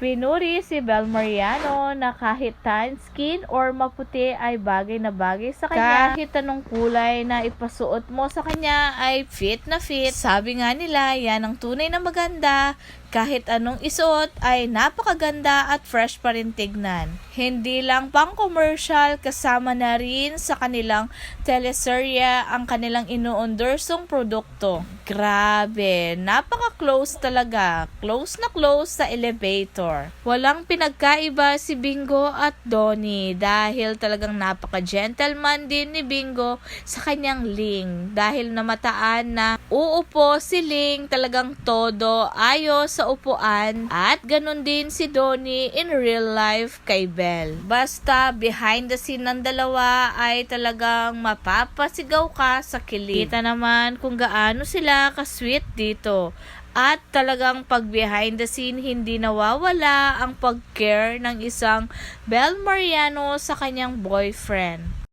Pinuri si Bel Mariano na kahit tan skin or maputi ay bagay na bagay sa kanya. Kahit anong kulay na ipasuot mo sa kanya ay fit na fit. Sabi nga nila, yan ang tunay na maganda. Kahit anong isuot ay napakaganda at fresh pa rin tignan. Hindi lang pang commercial, kasama na rin sa kanilang teleserye ang kanilang inuundorsong produkto. Grabe, napaka-close talaga. Close na close sa elevator. Walang pinagkaiba si Bingo at Donnie dahil talagang napaka-gentleman din ni Bingo sa kanyang Ling. Dahil namataan na uupo si Ling, talagang todo ayos sa upuan, at ganun din si Donnie in real life kay Bel. Basta behind the scene ng dalawa ay talagang mapapasigaw ka sa kilig. Kita naman kung gaano sila ka-sweet dito. At talagang pag behind the scene, hindi nawawala ang pag-care ng isang Bel Mariano sa kanyang boyfriend.